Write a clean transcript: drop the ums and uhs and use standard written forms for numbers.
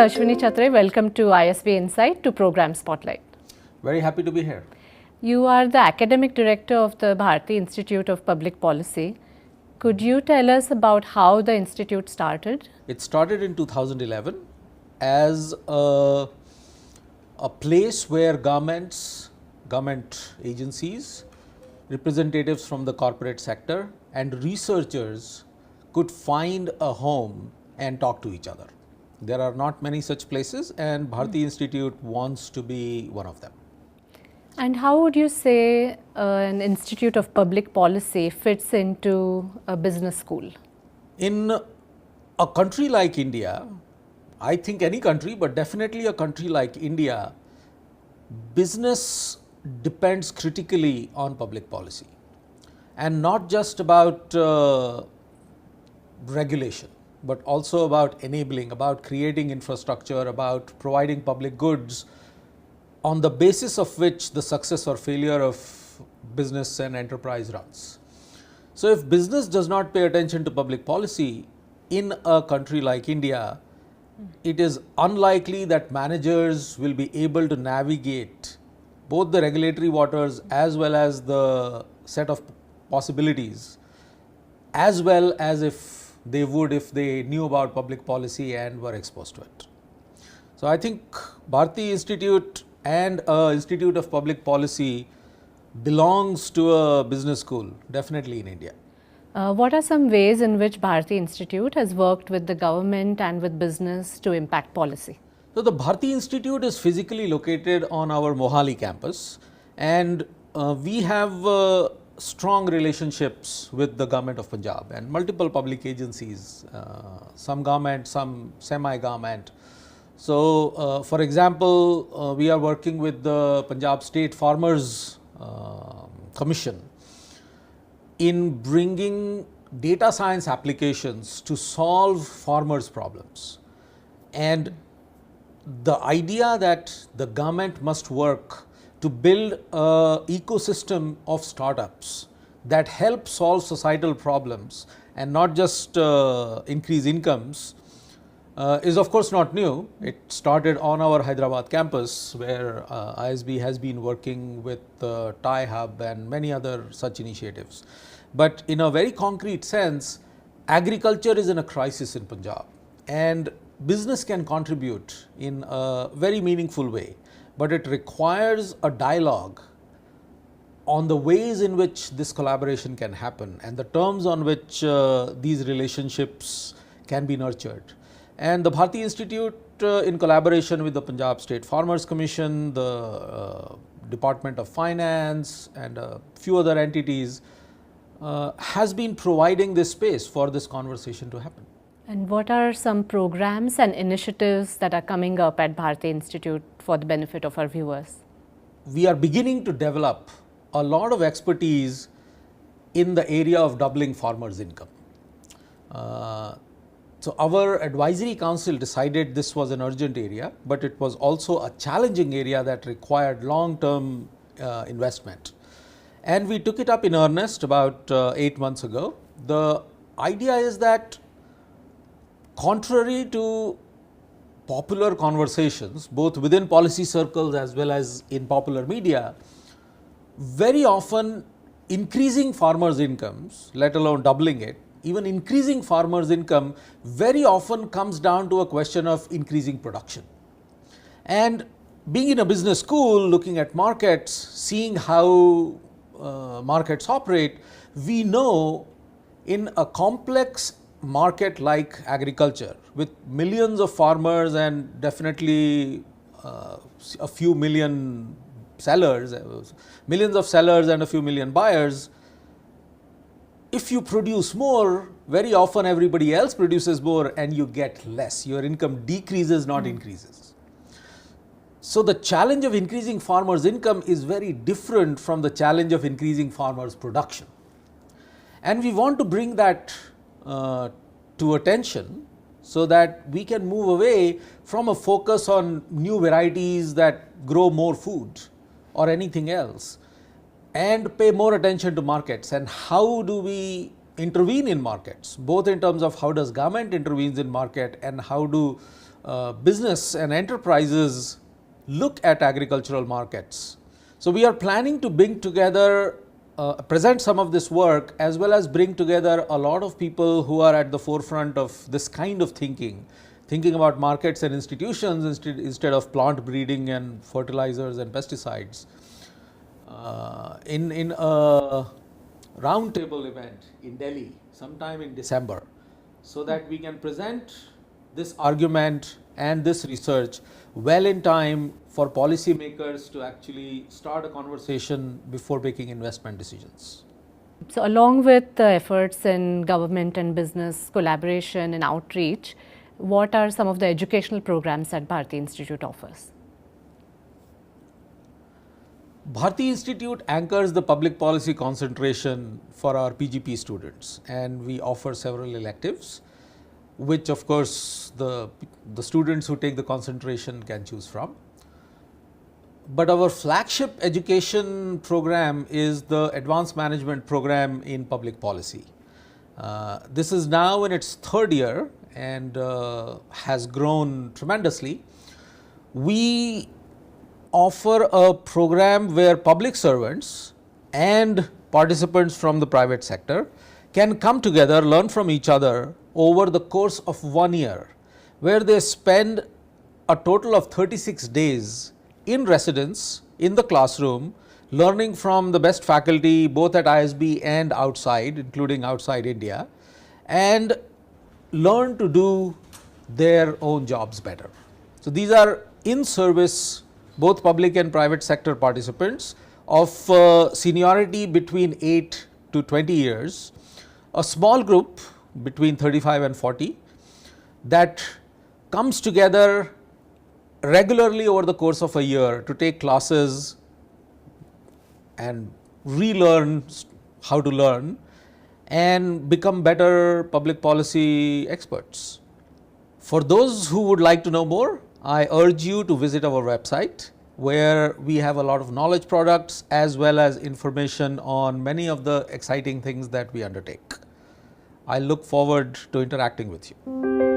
Ashwini Chhatre. Welcome to ISB Insight to Program Spotlight. Very happy to be here. You are the Academic Director of the Bharti Institute of Public Policy. Could you tell us about how the institute started? It started in 2011 as a place where government agencies, representatives from the corporate sector and researchers could find a home and talk to each other. There are not many such places, and Bharti Institute wants to be one of them. And how would you say an Institute of Public Policy fits into a business school? In a country like India, I think any country, but definitely a country like India, business depends critically on public policy, and not just about regulation, but also about enabling, about creating infrastructure, about providing public goods on the basis of which the success or failure of business and enterprise runs. So if business does not pay attention to public policy in a country like India, it is unlikely that managers will be able to navigate both the regulatory waters as well as the set of possibilities, as well as if they would if they knew about public policy and were exposed to it. So I think Bharti Institute and Institute of Public Policy belongs to a business school, definitely in India. What are some ways in which Bharti Institute has worked with the government and with business to impact policy? So the Bharti Institute is physically located on our Mohali campus, and we have strong relationships with the government of Punjab and multiple public agencies, some government, some semi-government. So, for example, we are working with the Punjab State Farmers Commission in bringing data science applications to solve farmers' problems. And the idea that the government must work to build an ecosystem of startups that help solve societal problems and not just increase incomes is of course not new. It started on our Hyderabad campus, where ISB has been working with TIE Hub and many other such initiatives. But in a very concrete sense, agriculture is in a crisis in Punjab, and business can contribute in a very meaningful way, but it requires a dialogue on the ways in which this collaboration can happen and the terms on which these relationships can be nurtured. And the Bharti Institute, in collaboration with the Punjab State Farmers Commission, the Department of Finance and a few other entities, has been providing this space for this conversation to happen. And what are some programs and initiatives that are coming up at Bharti Institute for the benefit of our viewers? We are beginning to develop a lot of expertise in the area of doubling farmers' income. So our advisory council decided this was an urgent area, but it was also a challenging area that required long-term investment. And we took it up in earnest about 8 months ago. The idea is that, contrary to popular conversations, both within policy circles as well as in popular media, very often increasing farmers' incomes, let alone doubling it, even increasing farmers' income very often comes down to a question of increasing production. And being in a business school, looking at markets, seeing how markets operate, we know in a complex market like agriculture, with millions of farmers and definitely a few million sellers, millions of sellers and a few million buyers, if you produce more, very often everybody else produces more and you get less. Your income decreases, not increases. So the challenge of increasing farmers' income is very different from the challenge of increasing farmers' production. And we want to bring that to attention so that we can move away from a focus on new varieties that grow more food or anything else, and pay more attention to markets and how do we intervene in markets, both in terms of how does government intervenes in market and how do business and enterprises look at agricultural markets. So we are planning to bring together, present some of this work, as well as bring together a lot of people who are at the forefront of this kind of thinking about markets and institutions instead of plant breeding and fertilizers and pesticides, in a roundtable event in Delhi sometime in December, so that we can present this argument and this research well in time for policymakers to actually start a conversation before making investment decisions. So along with the efforts in government and business collaboration and outreach, what are some of the educational programs that Bharti Institute offers? Bharti Institute anchors the public policy concentration for our PGP students, and we offer several electives, which of course the students who take the concentration can choose from. But our flagship education program is the Advanced Management Program in Public Policy. This is now in its third year and has grown tremendously. We offer a program where public servants and participants from the private sector can come together, learn from each other over the course of 1 year, where they spend a total of 36 days in residence in the classroom, learning from the best faculty both at ISB and outside, including outside India, and learn to do their own jobs better. So these are in service, both public and private sector participants of seniority between 8 to 20 years, a small group between 35 and 40 that comes together regularly over the course of a year to take classes and relearn how to learn and become better public policy experts. For those who would like to know more, I urge you to visit our website, where we have a lot of knowledge products as well as information on many of the exciting things that we undertake. I look forward to interacting with you.